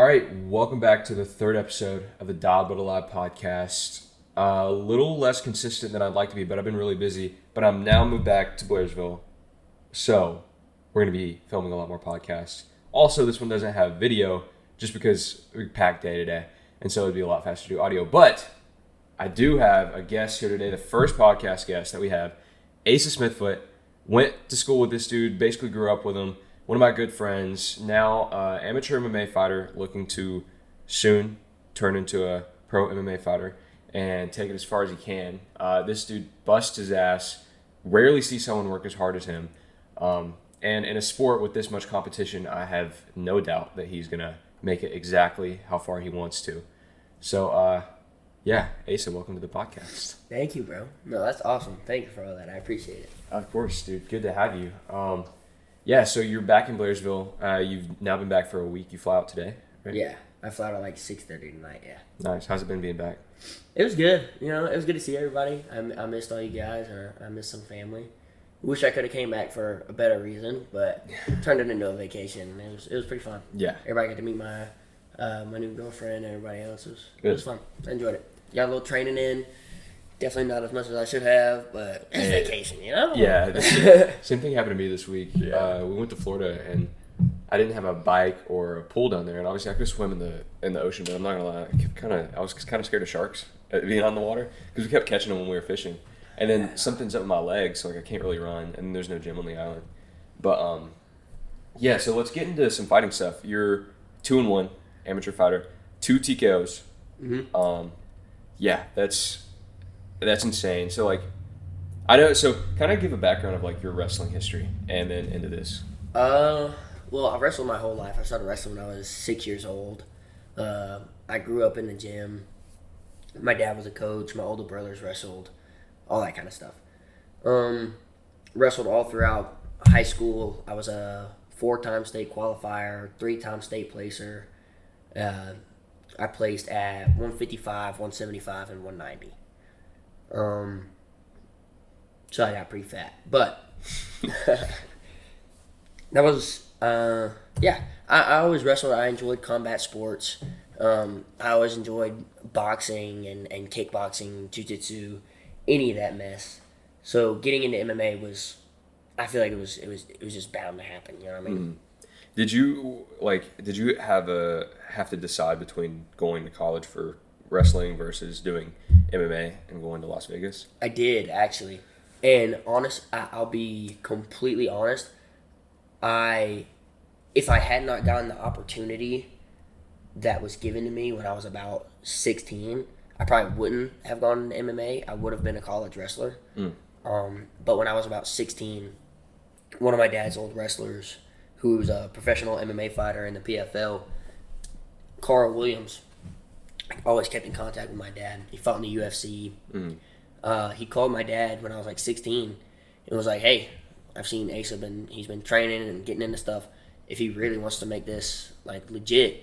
right, welcome back to the third episode of the Dialed But Alive podcast. A little less consistent than I'd like to be, but I've been really busy. But I'm now moved back to Blairsville, so we're going to be filming a lot more podcasts. Also, this one doesn't have video just because we packed day today, and so it'd be a lot faster to do audio. But I do have a guest here today, the first podcast guest that we have, Asa Smith-Foot. Went to school with this dude, basically grew up with him. One of my good friends, now amateur MMA fighter, looking to soon turn into a pro MMA fighter and take it as far as he can. This dude busts his ass. Rarely see someone work as hard as him. And in a sport with this much competition, I have no doubt that he's going to make it exactly how far he wants to. So, yeah, Asa, welcome to the podcast. Thank you, bro. No, that's awesome. Thank you for all that. I appreciate it. Of course, dude. Good to have you. Yeah, so you're back in Blairsville. You've now been back for a week. You fly out today, right? Yeah, I fly out at like 6:30 tonight, yeah. Nice. How's it been being back? It was good. You know, it was good to see everybody. I missed all you guys, and I missed some family. Wish I could have came back for a better reason, but turned it into a vacation. It was pretty fun. Yeah. Everybody got to meet my new girlfriend and everybody else. It was fun. I enjoyed it. Got a little training in. Definitely not as much as I should have, but it's vacation, you know? Yeah. Same thing happened to me this week. Yeah. We went to Florida, and I didn't have a bike or a pool down there, and obviously I could swim in the ocean, but I'm not gonna lie, I was kind of scared of sharks being on the water because we kept catching them when we were fishing, and then something's up in my legs, so like I can't really run, and there's no gym on the island. But yeah. So let's get into some fighting stuff. You're 2-1 amateur fighter, 2 TKOs. Mm-hmm. Yeah, that's insane. So, like, I know, so kind of give a background of, like, your wrestling history and then into this. Well, I wrestled my whole life. I started wrestling when I was 6 years old. I grew up in the gym. My dad was a coach. My older brothers wrestled. All that kind of stuff. Wrestled all throughout high school. I was a 4-time state qualifier, 3-time state placer. I placed at 155, 175, and 190. So I got pretty fat, but that was, yeah, I always wrestled. I enjoyed combat sports. I always enjoyed boxing and kickboxing, jiu-jitsu, any of that mess. So getting into MMA I feel like it was just bound to happen. You know what I mean? Mm. Did you have to decide between going to college for wrestling versus doing MMA and going to Las Vegas? I did, actually. And I'll be completely honest. If I had not gotten the opportunity that was given to me when I was about 16, I probably wouldn't have gone into MMA. I would have been a college wrestler. Mm. But when I was about 16, one of my dad's old wrestlers, who was a professional MMA fighter in the PFL, Carl Williams, always kept in contact with my dad. He fought in the UFC. Mm. He called my dad when I was like 16 and was like, "Hey, I've seen Asa he's been training and getting into stuff. If he really wants to make this like legit,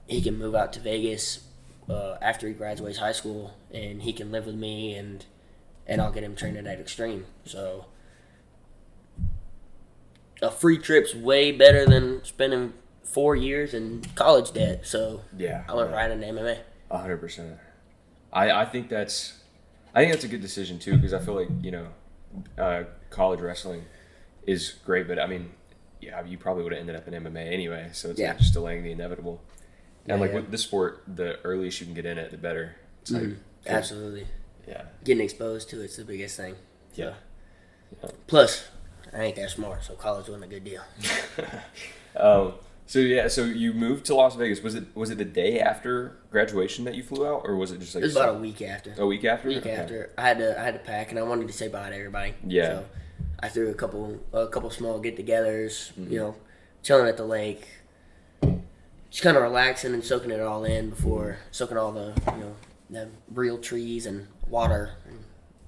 he can move out to Vegas after he graduates high school, and he can live with me, and I'll get him training at Extreme." So a free trip's way better than spending 4 years in college debt. So yeah, I went right into MMA. 100%. I think that's a good decision too, because I feel like college wrestling is great, but I mean, yeah, you probably would have ended up in MMA anyway. So it's like just delaying the inevitable. And with this sport, the earliest you can get in it, the better. It's like absolutely. Yeah. Getting exposed to it's the biggest thing. Yeah. Plus, I ain't that smart, so college wasn't a good deal. So you moved to Las Vegas. Was it the day after graduation that you flew out, or was it just like? It was about a week after. A week after. After. I had to pack, and I wanted to say bye to everybody. Yeah. So I threw a couple small get-togethers. Mm-hmm. You know, chilling at the lake, just kind of relaxing and soaking it all in before soaking all the real trees and water.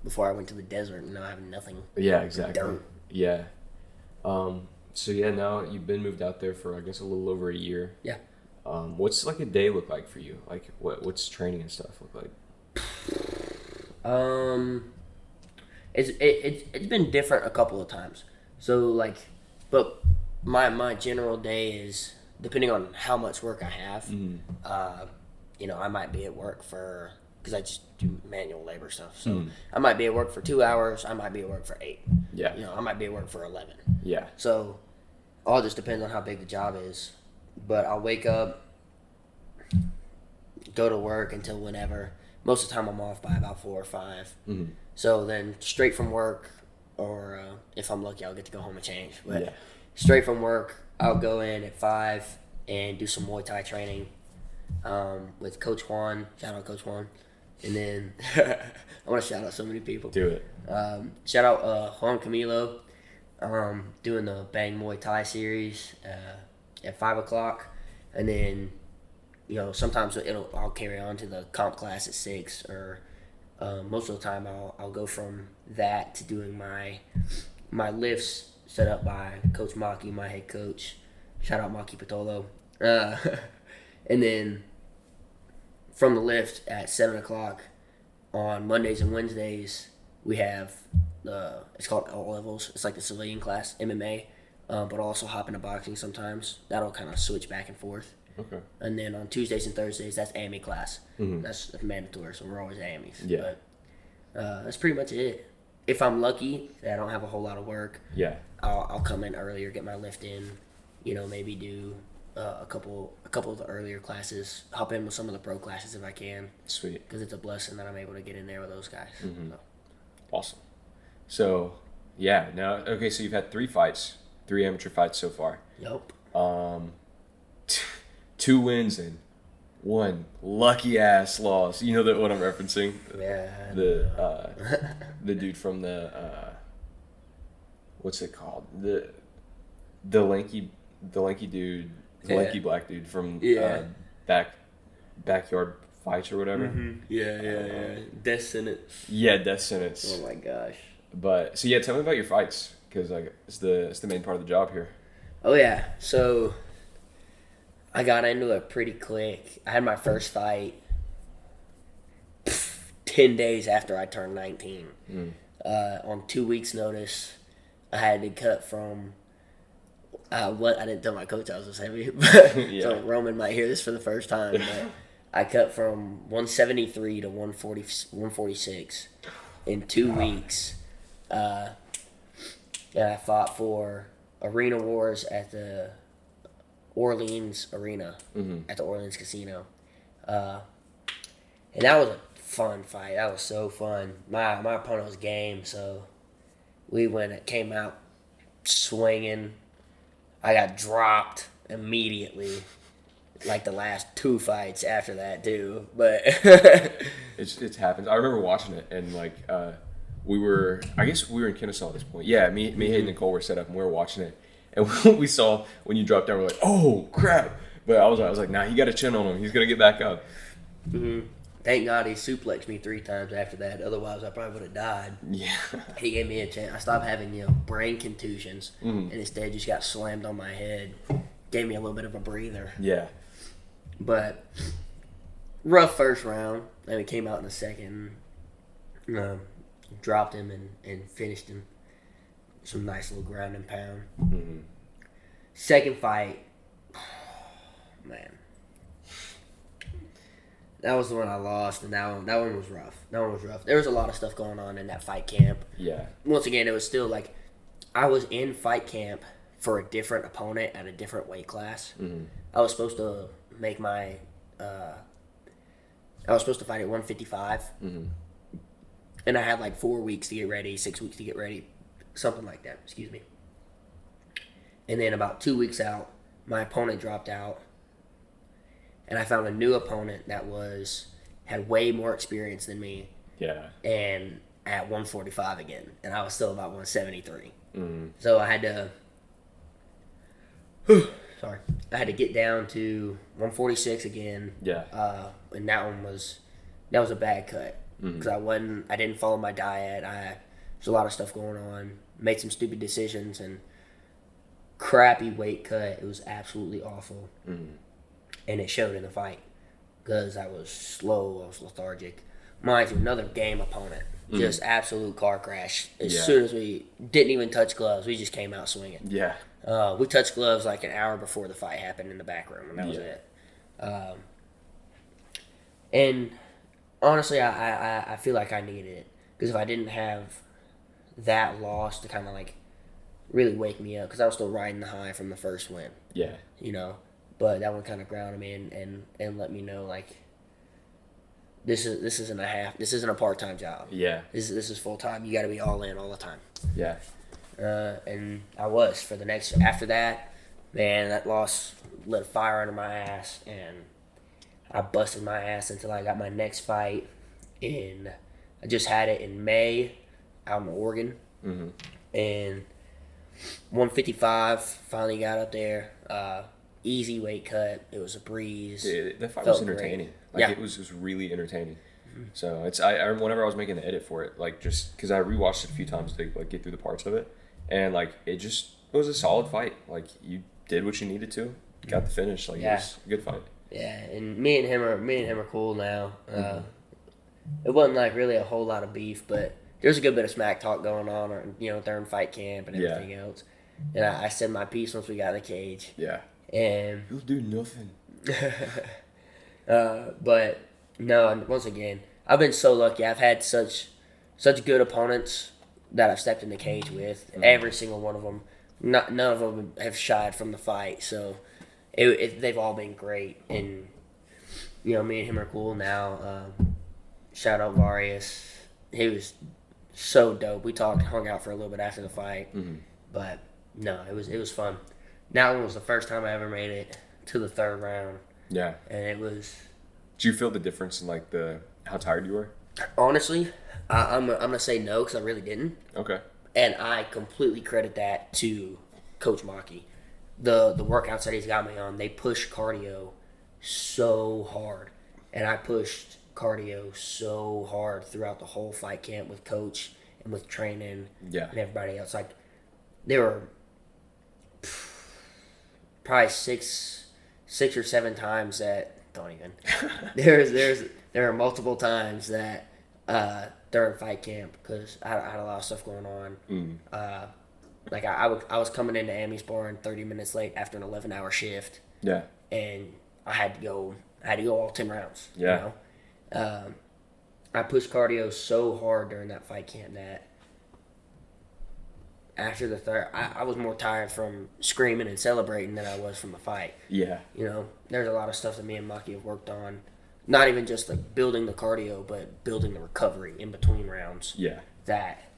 Before I went to the desert and now I have nothing. Yeah, exactly. Dirt. Yeah. So yeah, now you've been moved out there for I guess a little over a year. Yeah. What's like a day look like for you? Like what's training and stuff look like? It's been different a couple of times. So like, but my general day is depending on how much work I have, I might be at work for, because I just do manual labor stuff. So I might be at work for 2 hours. I might be at work for 8. Yeah. I might be at work for 11. Yeah. So all just depends on how big the job is. But I'll wake up, go to work until whenever. Most of the time I'm off by about 4 or 5. So then straight from work, or if I'm lucky, I'll get to go home and change. But straight from work, I'll go in at 5 and do some Muay Thai training with Coach Juan. Shout out Coach Juan. And then I want to shout out so many people. Do it. Shout out Juan Camilo, doing the Bang Muay Thai series at 5 o'clock. And then, sometimes I'll carry on to the comp class at 6, or most of the time I'll go from that to doing my lifts set up by Coach Maki, my head coach. Shout out Maki Patolo. And then from the lift at 7 o'clock on Mondays and Wednesdays, we have it's called All Levels. It's like the civilian class, MMA, but also hop into boxing sometimes. That'll kind of switch back and forth. Okay. And then on Tuesdays and Thursdays, that's AME class. That's mandatory, so we're always AMEs. Yeah. But that's pretty much it. If I'm lucky that I don't have a whole lot of work, I'll come in earlier, get my lift in. Maybe do a couple of the earlier classes. Hop in with some of the pro classes if I can. Sweet. Because it's a blessing that I'm able to get in there with those guys. So. Awesome. So so you've had 3 fights, 3 amateur fights so far. Yep. 2 wins and 1 lucky ass loss. You know what I'm referencing? Yeah. The dude from the what's it called? The lanky dude, the lanky black dude from backyard fights or whatever. Yeah. Death sentence. Yeah, death sentence. Oh my gosh. But so tell me about your fights, because it's the main part of the job here. Oh yeah, so I got into it pretty quick. I had my first fight 10 days after I turned 19. On 2 weeks' notice, I had to cut from I didn't tell my coach I was this heavy, but so Roman might hear this for the first time. But I cut from 173 to 146 in 2 weeks. And I fought for Arena Wars at the Orleans Arena, at the Orleans Casino. And that was a fun fight. That was so fun. My opponent was game, so came out swinging. I got dropped immediately, like the last 2 fights after that too. But it happens. I remember watching it, and we were in Kennesaw at this point. Yeah, me, Hayden, and Nicole were set up, and we were watching it. And we saw when you dropped down, we're like, oh crap! But I was like, nah, you got a chin on him. He's gonna get back up. Thank God he suplexed me 3 times after that. Otherwise, I probably would have died. Yeah. He gave me a chance. I stopped having brain contusions, and instead just got slammed on my head. Gave me a little bit of a breather. Yeah. But rough first round. Then we came out in the second. Dropped him and finished him. Some nice little ground and pound. Second fight, man. That was the one I lost, and that one was rough. There was a lot of stuff going on in that fight camp. Yeah. Once again, it was still like I was in fight camp for a different opponent at a different weight class. I was supposed to make my I was supposed to fight at 155. And I had 4 weeks to get ready, 6 weeks to get ready, something like that. Excuse me. And then about 2 weeks out, my opponent dropped out. And I found a new opponent that had way more experience than me. Yeah. And at 145 again. And I was still about 173. So I had to I had to get down to 146 again. Yeah. And that was a bad cut. Because I didn't follow my diet. There's a lot of stuff going on. Made some stupid decisions and crappy weight cut. It was absolutely awful. And it showed in the fight because I was slow, I was lethargic. Mind you, another game opponent. Just absolute car crash. As soon as we didn't even touch gloves, we just came out swinging. Yeah. We touched gloves like an hour before the fight happened in the back room, and that was it. And honestly, I feel like I needed it because if I didn't have that loss to kind of like really wake me up, because I was still riding the high from the first win. Yeah. But that one kind of grounded me and let me know like this isn't a part-time job. Yeah. This is full time. You got to be all in all the time. Yeah. And I was for the next after that. Man, that loss lit a fire under my ass, and I busted my ass until I got my next fight I just had it in May out in Oregon. Mm-hmm. And 155, finally got up there. Easy weight cut. It was a breeze. Yeah, the fight Felt was entertaining. great. Like, it was really entertaining. Mm-hmm. So I whenever I was making the edit for it, like, just because I rewatched it a few times to like get through the parts of it, and like it was a solid fight. Like, you did what you needed to, got the finish. Like, it was a good fight. Yeah, and me and him are cool now. It wasn't like really a whole lot of beef, but there's a good bit of smack talk going on, or during fight camp and everything else. And I said my piece once we got in the cage. Yeah. And you'll do nothing. But no, and once again, I've been so lucky. I've had such good opponents that I've stepped in the cage with. Mm-hmm. Every single one of them. None of them have shied from the fight. So they've all been great. And me and him are cool now. Shout out Varius. He was so dope. We hung out for a little bit after the fight. Mm-hmm. But no, it was fun. That one was the first time I ever made it to the third round. Yeah. And it was... Did you feel the difference in like how tired you were? Honestly, I'm gonna say no because I really didn't. Okay. And I completely credit that to Coach Maki. The workouts that he's got me on, they push cardio so hard, and I pushed cardio so hard throughout the whole fight camp with Coach and with training and everybody else. Like, there were probably six or seven times that don't even. There are multiple times that during fight camp, because I had a lot of stuff going on. Mm. Like I was coming into Amy's barn 30 minutes late after an 11-hour shift. Yeah. And I had to go all 10 rounds. Yeah. I pushed cardio so hard during that fight camp that after the third, I was more tired from screaming and celebrating than I was from the fight. Yeah. There's a lot of stuff that me and Maki have worked on. Not even just like building the cardio, but building the recovery in between rounds. Yeah. That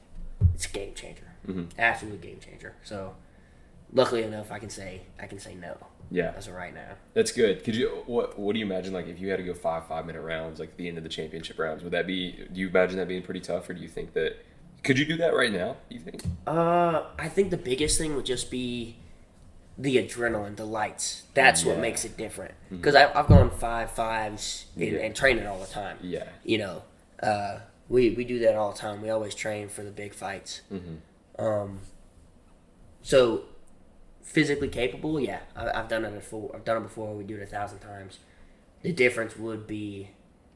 it's a game changer. Mm-hmm. Absolute game changer. So, luckily enough, I can say no. Yeah. As of right now. That's good. Could you what do you imagine, like, if you had to go 5-minute rounds, like at the end of the championship rounds, do you imagine that being pretty tough, or do you think that could you do that right now, do you think? I think the biggest thing would just be the adrenaline, the lights. That's what makes it different. Because I've gone 5.5s and training all the time. Yeah. We do that all the time. We always train for the big fights. Mm-hmm. So physically capable, yeah, I've done it before. We do it 1,000 times. The difference would be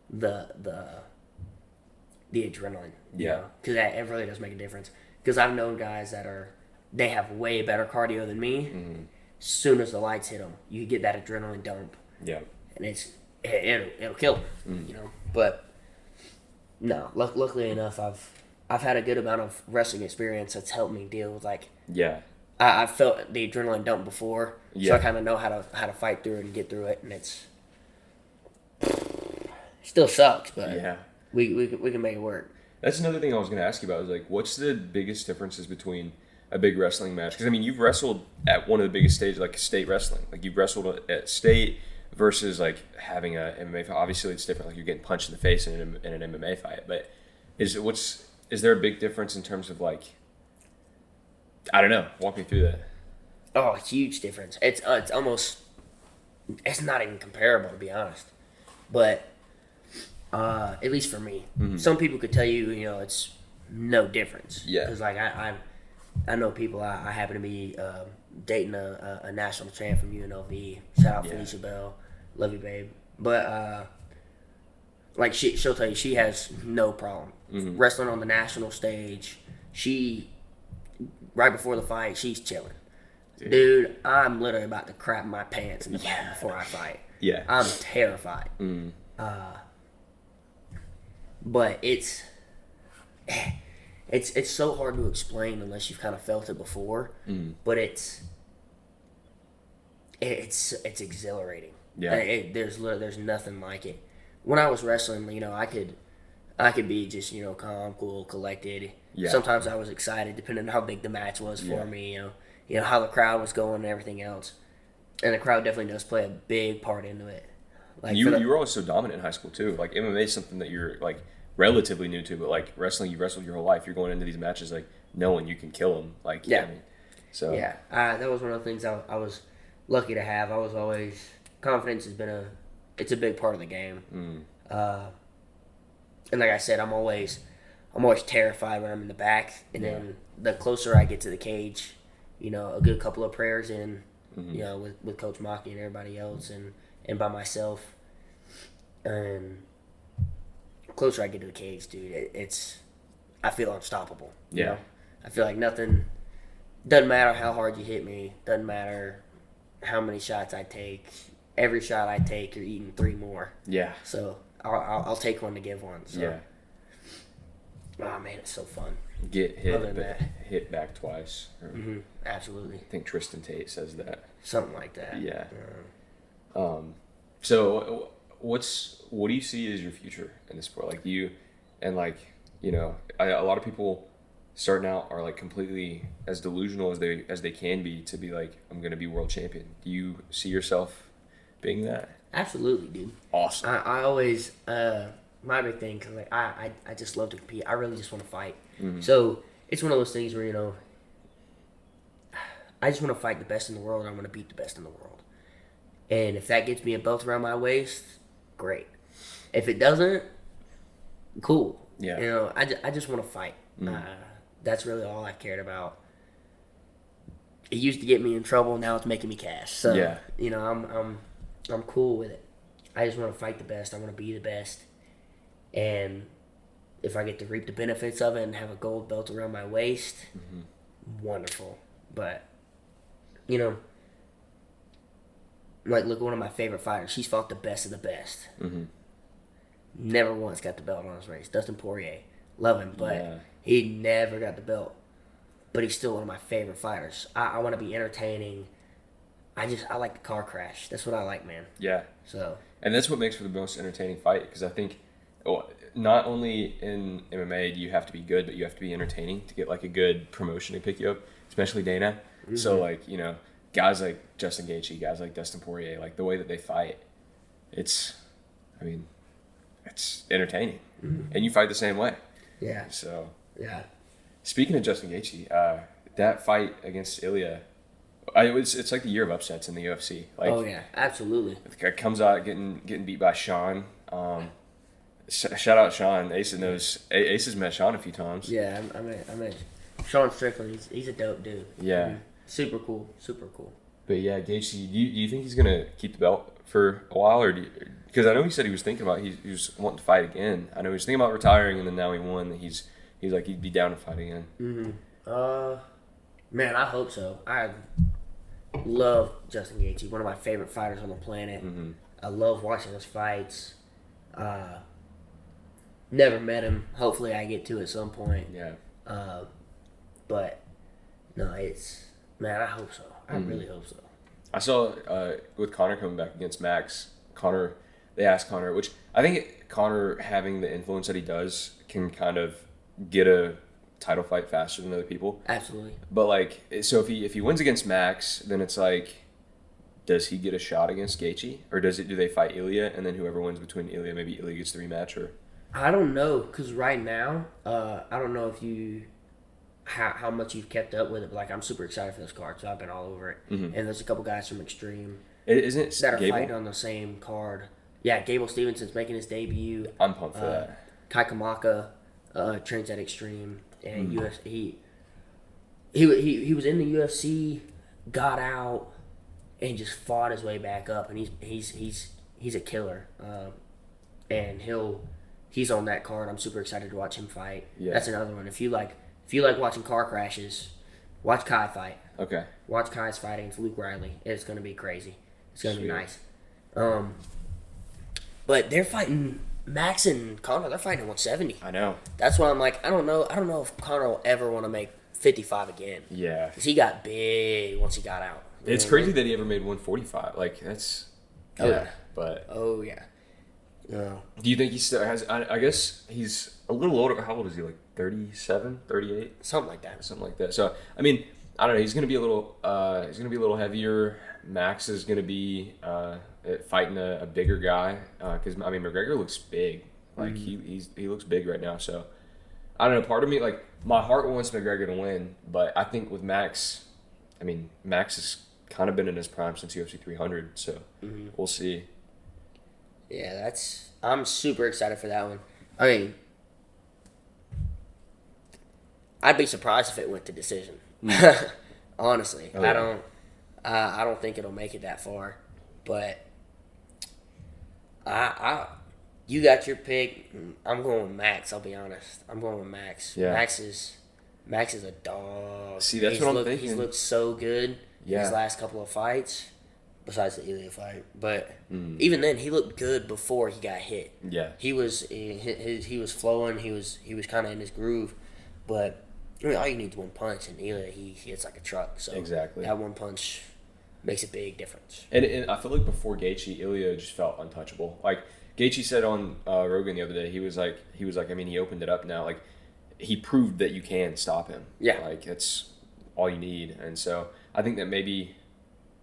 the adrenaline. Yeah. Because it really does make a difference. Because I've known guys they have way better cardio than me. Mm-hmm. As soon as the lights hit them, you get that adrenaline dump. Yeah. And it'll kill them. Mm-hmm. But no, luckily enough, I've had a good amount of wrestling experience that's helped me deal with I've felt the adrenaline dump before, so I kind of know how to fight through it and get through it, and it still sucks, but we can make it work. That's another thing I was going to ask you about. Is like, what's the biggest differences between a big wrestling match? Because I mean, you've wrestled at one of the biggest stages, like state wrestling. Like you've wrestled at state versus like having a MMA fight. Obviously, it's different. Like you're getting punched in the face in an MMA fight. But is there a big difference in terms of like? I don't know. Walk me through that. Oh, a huge difference. It's almost. It's not even comparable, to be honest. But at least for me, some people could tell you, it's no difference. Yeah. Because like I know people. I happen to be dating a national champ from UNLV. Shout out Felicia Bell, love you, babe. But like she'll tell you she has no problem wrestling on the national stage. She right before the fight, she's chilling. Dude, I'm literally about to crap my pants in the back before I fight. Yeah. I'm terrified. But it's so hard to explain unless you've kind of felt it before. But it's exhilarating. Yeah. There's nothing like it. When I was wrestling, I could be just calm, cool, collected. Yeah. Sometimes I was excited, depending on how big the match was for me. How the crowd was going and everything else. And the crowd definitely does play a big part into it. Like you were always so dominant in high school too. Like MMA is something that you're like relatively new to, but like wrestling, you wrestled your whole life. You're going into these matches like knowing you can kill them. Like yeah, I mean, so yeah, that was one of the things I was lucky to have. I was always confidence has been it's a big part of the game. And like I said, I'm always terrified when I'm in the back, and then the closer I get to the cage, a good couple of prayers in, with Coach Maki and everybody else, and by myself, and the closer I get to the cage, dude, I feel unstoppable. Yeah. I feel like nothing. Doesn't matter how hard you hit me. Doesn't matter how many shots I take. Every shot I take, you're eating 3 more. Yeah. So I'll take one to give one. So. Yeah. Oh man, it's so fun. Get hit back twice. Absolutely. I think Tristan Tate says that. Something like that. Yeah. So what do you see as your future in the sport? Like a lot of people starting out are like completely as delusional as they can be to be like, I'm going to be world champion. Do you see yourself being that? Absolutely, dude. Awesome. I always my big thing, cause like I just love to compete. I really just want to fight. So it's one of those things where I just want to fight the best in the world. I want to beat the best in the world. And if that gets me a belt around my waist, great. If it doesn't, cool. Yeah. I just want to fight. That's really all I've cared about. It used to get me in trouble. Now it's making me cash. So yeah. I'm cool with it. I just want to fight the best. I want to be the best. And if I get to reap the benefits of it and have a gold belt around my waist, wonderful. But, like, look at one of my favorite fighters. She's fought the best of the best. Never once got the belt on his waist. Dustin Poirier. Love him, but he never got the belt. But he's still one of my favorite fighters. I want to be entertaining. I like the car crash. That's what I like, man. Yeah. So. And that's what makes for the most entertaining fight, because I think not only in MMA do you have to be good, but you have to be entertaining to get like a good promotion to pick you up, especially Dana. So like, guys like Justin Gaethje, guys like Dustin Poirier, like the way that they fight, it's entertaining. And you fight the same way. Yeah. So. Yeah. Speaking of Justin Gaethje, that fight against Ilya, it's like the year of upsets in the UFC. Like, oh yeah, absolutely. It comes out getting beat by Sean. Shout out Sean. Ace has met Sean a few times. Yeah, I mean, Sean Strickland. He's a dope dude. Yeah. Super cool. But yeah, Gaethje, do you think he's gonna keep the belt for a while, or because I know he said he was thinking about he was wanting to fight again. I know he was thinking about retiring, and then now he won. He's like he'd be down to fight again. Man, I hope so. I love Justin Gaethje, one of my favorite fighters on the planet. I love watching his fights. Never met him. Hopefully, I get to at some point. Yeah. But no, man. I hope so. I really hope so. I saw with Conor coming back against Max. They asked Conor, which I think Conor having the influence that he does can kind of get a title fight faster than other people. Absolutely. But like, so if he wins against Max, then it's like, does he get a shot against Gaethje, or do they fight Ilya, and then whoever wins between Ilya, maybe Ilya gets the rematch, or? I don't know, because right now, I don't know if how much you've kept up with it, but like, I'm super excited for this card, so I've been all over it. And there's a couple guys from Extreme that are fighting on the same card. Yeah, Gable Stevenson's making his debut. I'm pumped for that. Kai Kamaka trains at Extreme, and he was in the UFC, got out, and just fought his way back up, and he's a killer. And he's on that card. I'm super excited to watch him fight. Yeah. That's another one. If you like watching car crashes, Watch Kai fight. Okay. Watch Kai's fight against Luke Riley. It's gonna be crazy. It's gonna be Sweet. nice. But they're fighting Max and Conor. They're fighting at 170. I know. That's why I'm like, I don't know if Conor will ever want to make 55 again. Yeah. Because he got big once he got out. You It's know what I crazy mean? that he ever made 145. Like, that's... Oh, yeah. But... Oh, yeah. No. Do you think he still has... I guess he's a little older. How old is he? Like 37, 38? Something like that. Something like that. So, I mean, I don't know. He's going to be a little heavier. Max is going to be fighting a bigger guy. Because, I mean, McGregor looks big. Like, he looks big right now. So, I don't know. Part of me, like, my heart wants McGregor to win. But I think with Max, I mean, Max has kind of been in his prime since UFC 300. So, we'll see. Yeah, I'm super excited for that one. I mean, I'd be surprised if it went to decision. Honestly, Oh, yeah. I don't think it'll make it that far. But you got your pick. I'm going with Max. I'll be honest. I'm going with Max. Yeah. Max is a dog. See, that's what I'm thinking. He's looked so good in his Yeah. last couple of fights. Besides the Ilya fight, but even then, he looked good before he got hit. Yeah. He was flowing. He was kind of in his groove, but I mean, all you need is one punch, and Ilya he hits like a truck. So Exactly. that one punch makes a big difference. And I feel like before Gaethje, Ilya just felt untouchable. Like Gaethje said on Rogan the other day, he was like, I mean, he opened it up now. Like he proved that you can stop him. Yeah. Like that's all you need. And so I think that maybe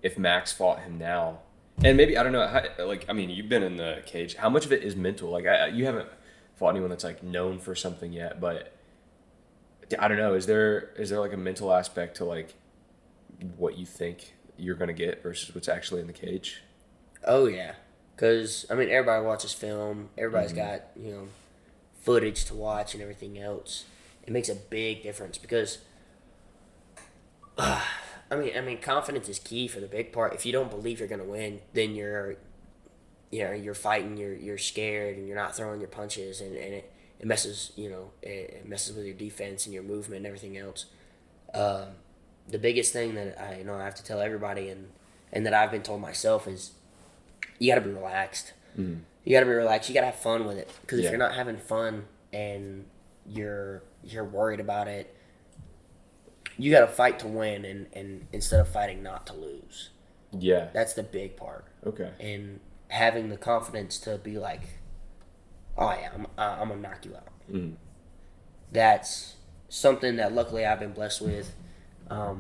if Max fought him now, and maybe I don't know, like I mean, you've been in the cage. How much of it is mental? Like you haven't fought anyone that's like known for something yet, but I don't know. Is there like a mental aspect to like what you think you're gonna get versus what's actually in the cage? Oh yeah, because I mean, everybody watches film. Everybody's got footage to watch and everything else. It makes a big difference because. I mean, confidence is key for the big part. If you don't believe you're gonna win, then you're fighting, you're scared, and you're not throwing your punches, and it messes, it messes with your defense and your movement and everything else. The biggest thing that I have to tell everybody, and that I've been told myself is, you gotta be relaxed. You gotta be relaxed. You gotta have fun with it, because if you're not having fun and you're worried about it. You got to fight to win, and instead of fighting not to lose. Yeah. That's the big part. Okay. And having the confidence to be like, oh yeah, I'm going to knock you out. That's something that luckily I've been blessed with. I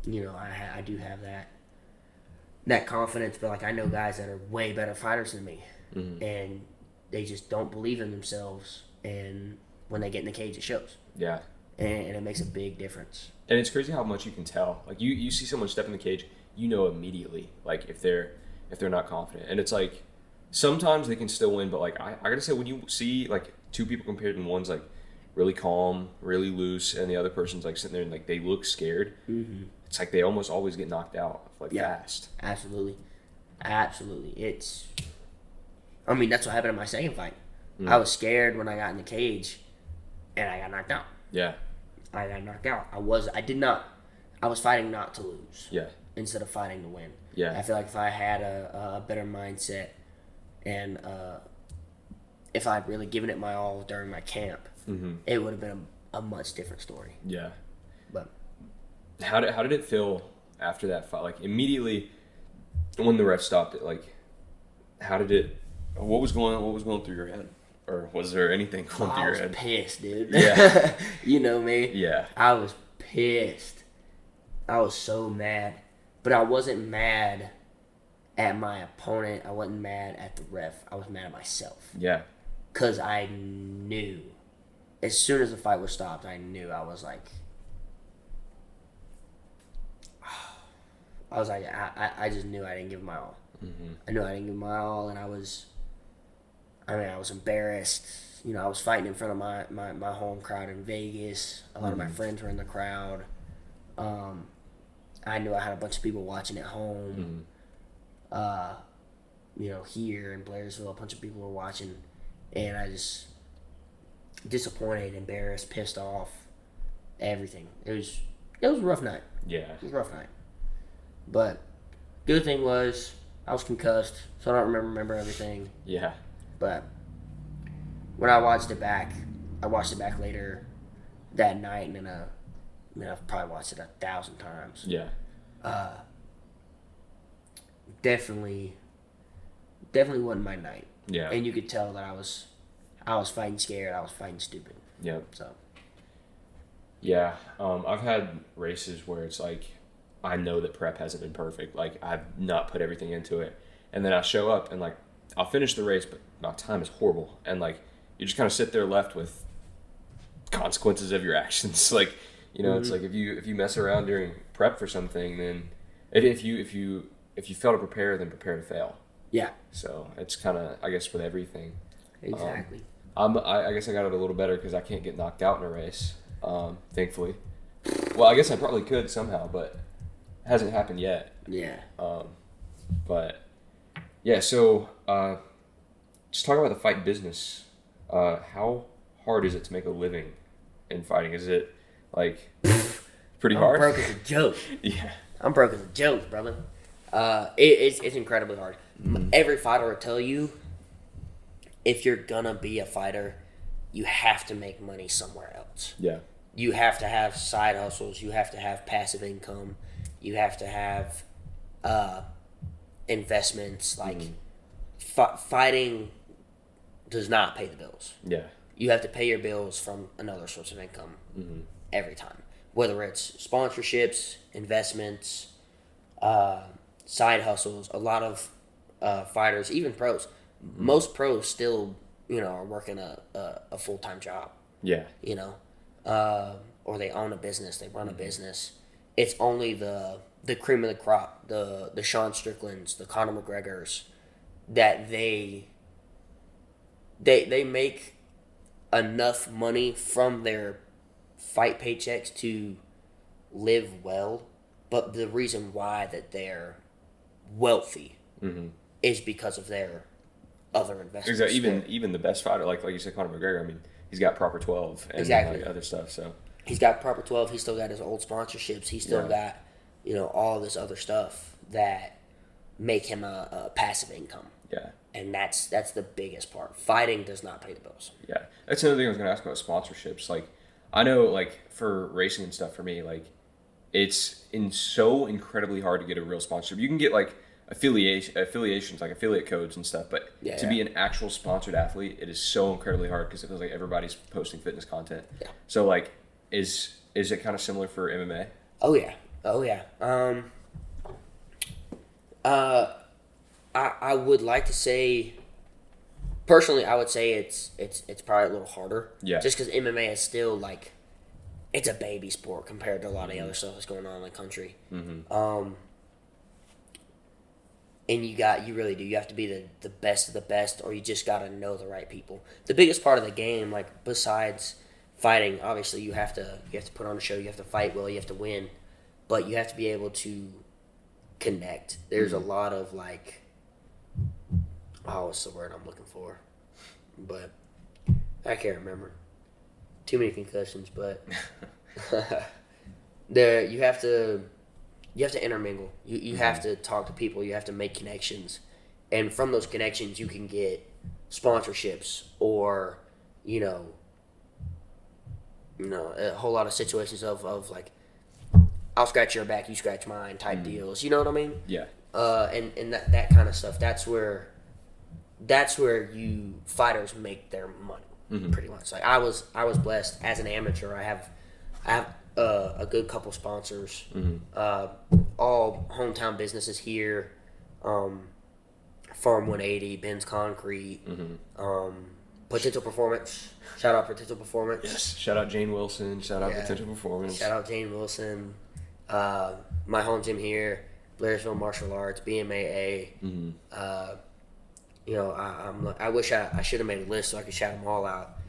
do have that confidence, but like I know guys that are way better fighters than me. And they just don't believe in themselves. And when they get in the cage, it shows. Yeah. And it makes a big difference. And it's crazy how much you can tell. Like you see someone step in the cage, you know immediately. Like if they're not confident, and it's like sometimes they can still win, but like I gotta say, when you see like two people compared and one's like really calm, really loose, and the other person's like sitting there and like they look scared, it's like they almost always get knocked out fast. Absolutely. I mean, that's what happened in my second fight. I was scared when I got in the cage, and I got knocked out. Yeah. I got knocked out. I was fighting not to lose. Yeah. Instead of fighting to win. Yeah. I feel like if I had a better mindset, and if I'd really given it my all during my camp, it would have been a much different story. Yeah. But how did it feel after that fight? Like immediately when the ref stopped it, like what was going through your head? Or was there anything going through your head? I was pissed, dude. Yeah. You know me. Yeah. I was pissed. I was so mad. But I wasn't mad at my opponent. I wasn't mad at the ref. I was mad at myself. Yeah. Because I knew. As soon as the fight was stopped, I knew. I was like, I just knew I didn't give my all. I knew I didn't give my all, and I was embarrassed. I was fighting in front of my home crowd in Vegas. A lot of my friends were in the crowd. I knew I had a bunch of people watching at home. Here in Blairsville, a bunch of people were watching, and I just disappointed, embarrassed, pissed off, everything. It it was a rough night. Yeah. It was a rough night. But good thing was I was concussed, so I don't remember everything. Yeah. But when I watched it back later that night, and then I've probably watched it 1,000 times. Yeah. Definitely wasn't my night. Yeah. And you could tell that I was fighting scared. I was fighting stupid. Yep. So. Yeah. I've had races where it's like I know that prep hasn't been perfect. Like I've not put everything into it, and then I show up and like I'll finish the race, but my time is horrible, and like you just kind of sit there left with consequences of your actions. Like it's like if you mess around during prep for something, then if you fail to prepare, then prepare to fail. Yeah. So it's kind of, I guess, with everything. Exactly. I guess I got it a little better because I can't get knocked out in a race, thankfully. Well, I guess I probably could somehow, but it hasn't happened yet. Yeah. But yeah, so just talk about the fight business. How hard is it to make a living in fighting? Is it like pretty hard? I'm broke as a joke. Yeah. I'm broke as a joke, brother. It's incredibly hard. Every fighter will tell you, if you're gonna be a fighter, you have to make money somewhere else. Yeah. You have to have side hustles. You have to have passive income. You have to have investments. Like fighting does not pay the bills. Yeah. You have to pay your bills from another source of income every time, whether it's sponsorships, investments, side hustles. A lot of fighters, even pros, most pros still, are working a full-time job. Yeah. Or they own a business, they run a business. It's only the cream of the crop, the Sean Stricklands, the Conor McGregors, that they make enough money from their fight paychecks to live well, but the reason why that they're wealthy is because of their other investments. Exactly. Even the best fighter, like you said, Conor McGregor. I mean, he's got proper 12 and like other stuff. So he's got proper 12. He's still got his old sponsorships. He's still got all this other stuff that make him a passive income. Yeah. And that's the biggest part. Fighting does not pay the bills. Yeah, that's another thing I was going to ask about sponsorships. Like, I know, like, for racing and stuff, for me, like, it's so incredibly hard to get a real sponsorship. You can get, like, affiliations, like affiliate codes and stuff, but to be an actual sponsored athlete, it is so incredibly hard because it feels like everybody's posting fitness content. Yeah. So, like, is it kind of similar for MMA? Oh, yeah. I would like to say, personally, I would say it's probably a little harder. Yeah. Just because MMA is still like, it's a baby sport compared to a lot of the other stuff that's going on in the country. And you really do. You have to be the best of the best, or you just got to know the right people. The biggest part of the game, like besides fighting, obviously you have to put on a show. You have to fight well. You have to win, but you have to be able to connect. There's a lot of like, what's the word I'm looking for? But I can't remember. Too many concussions, but you have to intermingle. You have to talk to people. You have to make connections, and from those connections, you can get sponsorships or a whole lot of situations of like, I'll scratch your back, you scratch mine type deals. You know what I mean? Yeah. And that kind of stuff. That's where you fighters make their money. Pretty much. Like I was blessed as an amateur. I have a good couple sponsors. All hometown businesses here. Farm 180, Ben's Concrete, Potential Performance. Shout out Potential Performance. Yes. Shout out Jane Wilson. Shout out Potential Performance. Shout out Jane Wilson. My home gym here, Blairsville Martial Arts, BMAA. I wish I should have made a list so I could shout them all out.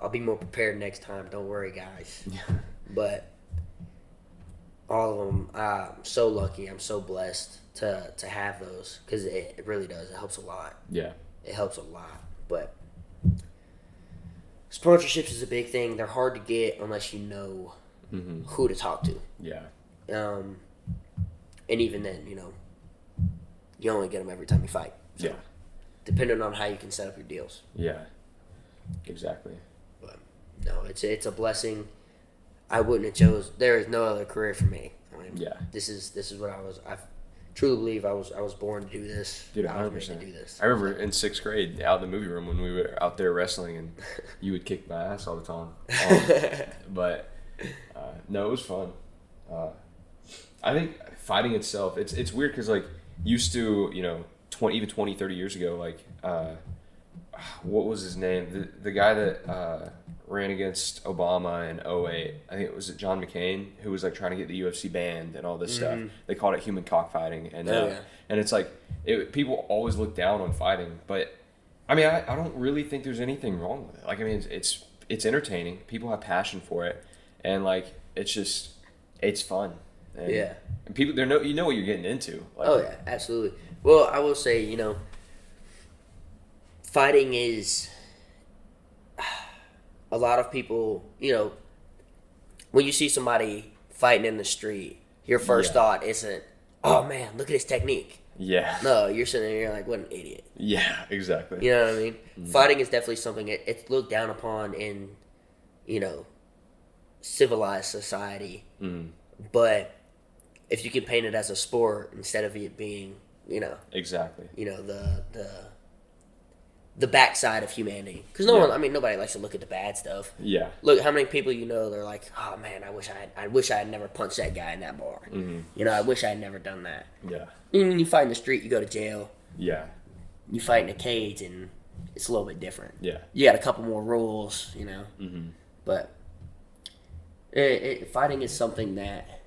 I'll be more prepared next time. Don't worry, guys. But all of them, I'm so lucky. I'm so blessed to have those because it really does. It helps a lot. Yeah. It helps a lot. But sponsorships is a big thing. They're hard to get unless you know who to talk to. Yeah. And even then, you only get them every time you fight. So, Yeah. depending on how you can set up your deals. Yeah. Exactly. But no, it's a blessing. I wouldn't have chose. There is no other career for me. I mean, Yeah. This is what I truly believe I was born to do this. Dude, I was 100%. made to do this. I remember in 6th grade out in the movie room when we were out there wrestling, and you would kick my ass all the time. But no, it was fun. I think fighting itself, it's weird because like used to, 20, 30 years ago, like what was his name? The guy that ran against Obama in 2008, I think it was John McCain, who was like trying to get the UFC banned and all this stuff. They called it human cockfighting, and and it's like people always look down on fighting, but I mean I don't really think there's anything wrong with it. Like I mean it's entertaining. People have passion for it, and like it's fun. And, and people you know what you're getting into. Like, oh yeah, absolutely. Well, I will say, fighting is a lot of people, when you see somebody fighting in the street, your first thought isn't, oh man, look at his technique. Yeah. No, you're sitting there, you're like, what an idiot. Yeah, exactly. You know what I mean? Fighting is definitely something it's looked down upon in, civilized society. But if you can paint it as a sport instead of it being, exactly, the backside of humanity, because nobody likes to look at the bad stuff. Yeah. Look, how many people they're like, oh man, I wish I had never punched that guy in that bar. I wish I had never done that. Yeah. When you fight in the street, you go to jail. Yeah. You fight in a cage, and it's a little bit different. Yeah. You got a couple more rules, but fighting is something that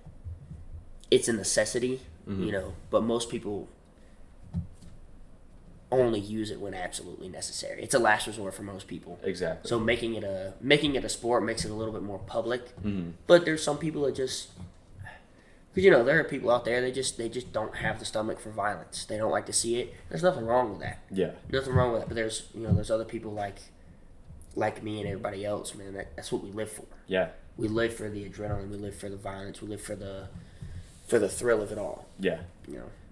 it's a necessity, but most people only use it when absolutely necessary. It's a last resort for most people. Exactly. So making it a sport makes it a little bit more public. But there's some people that just, because there are people out there they just don't have the stomach for violence. They don't like to see it. There's nothing wrong with that. Yeah. Nothing wrong with that. But there's other people like me and everybody else, man. That's what we live for. Yeah. We live for the adrenaline. We live for the violence. We live for the thrill of it all. Yeah.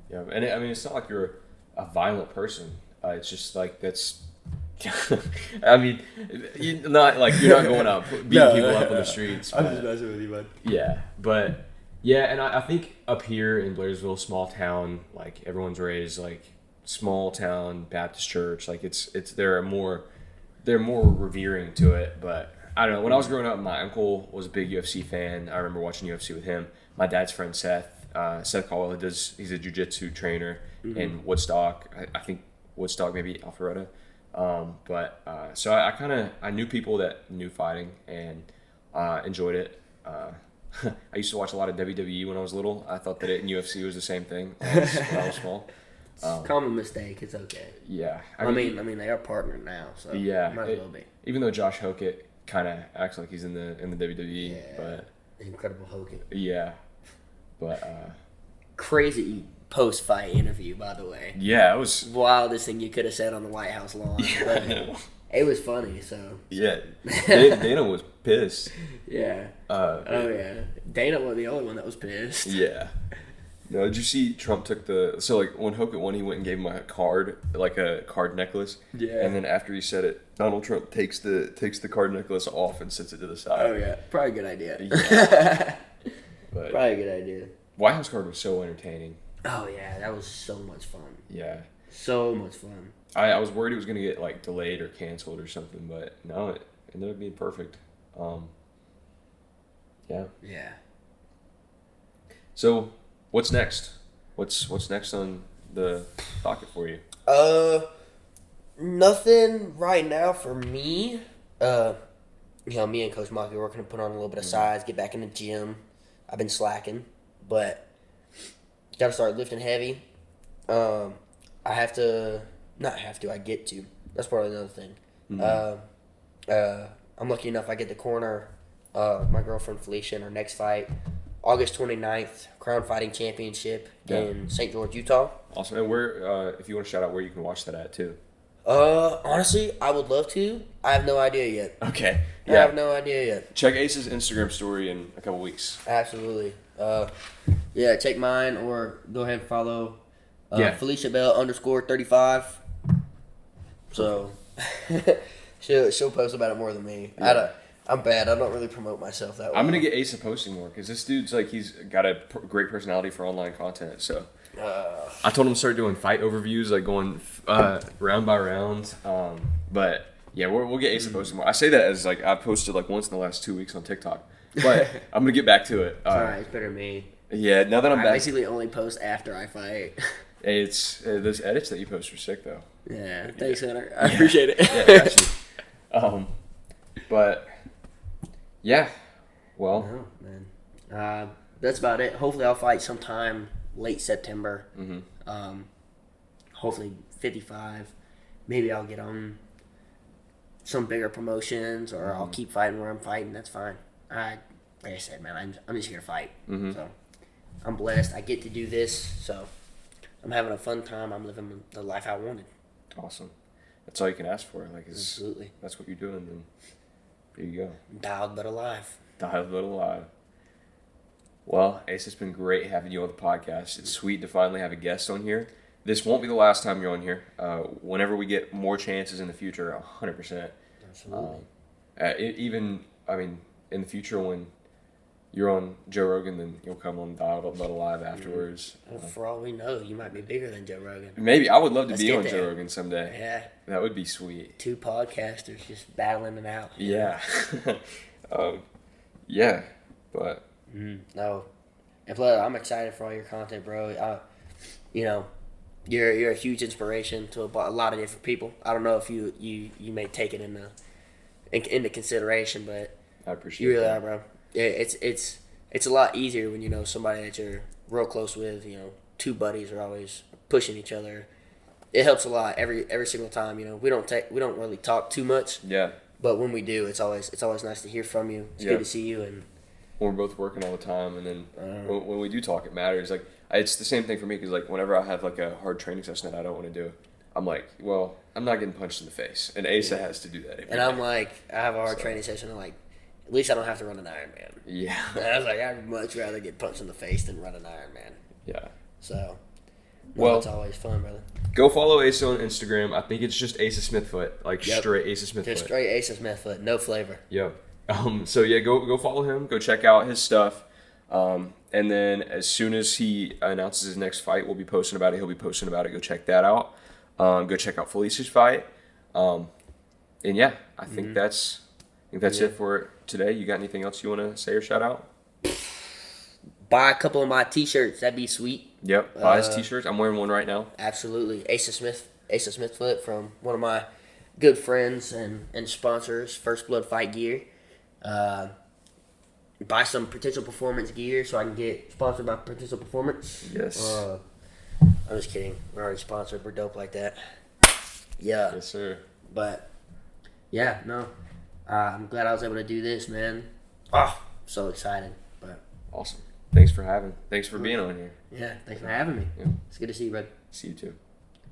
Yeah, and it's not like you're a violent person. It's just like that's. I mean, you're not going out beating people up on the streets. I'm just messing with you, bud. Yeah, but and I think up here in Blairsville, small town, like everyone's raised like small town Baptist church. Like they're more revering to it. But I don't know. When I was growing up, my uncle was a big UFC fan. I remember watching UFC with him. My dad's friend Seth Caldwell, he's a jiu-jitsu trainer in Woodstock. I think Woodstock, maybe Alpharetta. So I knew people that knew fighting and enjoyed it. I used to watch a lot of WWE when I was little. I thought that it in UFC was the same thing when I was small. Common mistake. It's okay. Yeah. I mean, they are partnered now, so yeah, might as well be. Even though Josh Hokett kind of acts like he's in the WWE, but Incredible Hogan. Yeah, but crazy post-fight interview, by the way. Yeah, it was wildest thing you could have said on the White House lawn. But it was funny. So yeah, Dana was pissed. Yeah. Yeah. Dana wasn't the only one that was pissed. Yeah. No, did you see Trump took when Hokett won, he went and gave him a card, like a card necklace. Yeah. And then after he said it, Donald Trump takes the card necklace off and sets it to the side. Oh yeah, probably a good idea. Yeah. But probably a good idea. White House card was so entertaining. Oh yeah, that was so much fun. Yeah. So much fun. I was worried it was gonna get like delayed or canceled or something, but no, it ended up being perfect. Yeah. Yeah. So, what's next? What's next on the docket for you? Nothing right now for me. Me and Coach Mafia, we're gonna put on a little bit of size, get back in the gym. I've been slacking, but gotta start lifting heavy. I get to. That's probably another thing. I'm lucky enough I get to corner my girlfriend Felicia in her next fight, August 29th, Crown Fighting Championship in St. George, Utah. Awesome. And where, if you want to shout out where you can watch that at too. Honestly, I would love to. I have no idea yet. Okay. I have no idea yet. Check Ace's Instagram story in a couple weeks. Absolutely. Yeah, check mine or go ahead and follow Felicia Bell _35. So she'll post about it more than me. Yeah. I'm bad. I don't really promote myself that way. I'm gonna get Asa posting more because this dude's like he's got a great personality for online content. So I told him to start doing fight overviews, like going round by round. But yeah, we'll get Asa posting more. I say that as like I've posted like once in the last 2 weeks on TikTok, but I'm gonna get back to it. Alright, it's better than me. Yeah, now that I'm I back, basically only post after I fight. hey, it's those edits that you post are sick though. Yeah, thanks, Hunter. I appreciate it. Yeah, I got you. But yeah, well, No, man. That's about it. Hopefully, I'll fight sometime late September. Hopefully, 55. Maybe I'll get on some bigger promotions, or I'll keep fighting where I'm fighting. That's fine. Like I said, man, I'm just here to fight. So I'm blessed. I get to do this. So I'm having a fun time. I'm living the life I wanted. awesome. That's all you can ask for. Like, Absolutely. That's what you're doing. Then there you go. Dialed but alive. Dialed but alive. Well, Ace, it's been great having you on the podcast. It's sweet to finally have a guest on here. This won't be the last time you're on here. Whenever we get more chances in the future, 100%. Absolutely. Even, I mean, in the future when you're on Joe Rogan, then you'll come on Dialed But Alive afterwards. Well, for all we know, you might be bigger than Joe Rogan. Maybe. I would love to Let's be get on there. Joe Rogan someday. Yeah. That would be sweet. 2 podcasters just battling it out. Yeah. Yeah. But No. And plus, I'm excited for all your content, bro. You're a huge inspiration to a lot of different people. I don't know if you may take it into consideration, but I appreciate you really that. are, bro. It's a lot easier when you know somebody that you're real close with. 2 buddies are always pushing each other. It helps a lot every single time. We don't really talk too much, Yeah. but when we do, it's always nice to hear from you. It's good to see you. And We're both working all the time, and then when we do talk, it matters. Like, it's the same thing for me, because like whenever I have like a hard training session that I don't want to do, I'm like, well, I'm not getting punched in the face, and Asa has to do that. And I'm like, I have a hard training session. I'm like, at least I don't have to run an Ironman. Yeah. And I was like, I'd much rather get punched in the face than run an Ironman. Yeah. So, Well, it's always fun, brother. Go follow Asa on Instagram. I think it's just Asa Smith-Foot, like Yep. straight Asa Smith-Foot. Just straight Asa Smith-Foot, no flavor. Yep. So yeah, go follow him. Go check out his stuff. And then as soon as he announces his next fight, we'll be posting about it. He'll be posting about it. Go check that out. Go check out Felicia's fight. And yeah, I think that's it for today. You got anything else you want to say or shout out? Buy a couple of my T-shirts. That'd be sweet. Yep. Buy his t-shirts. I'm wearing one right now. Absolutely. Asa Smith-Foot from one of my good friends and sponsors, First Blood Fight Gear. Buy some Potential Performance gear so I can get sponsored by Potential Performance. Yes. I'm just kidding. We're already sponsored. We're dope like that. Yeah. Yes, sir. But, yeah, no. I'm glad I was able to do this, man. So excited. But Awesome. Thanks for being on here. yeah, thanks for having me. Yeah. It's good to see you, bud. See you too.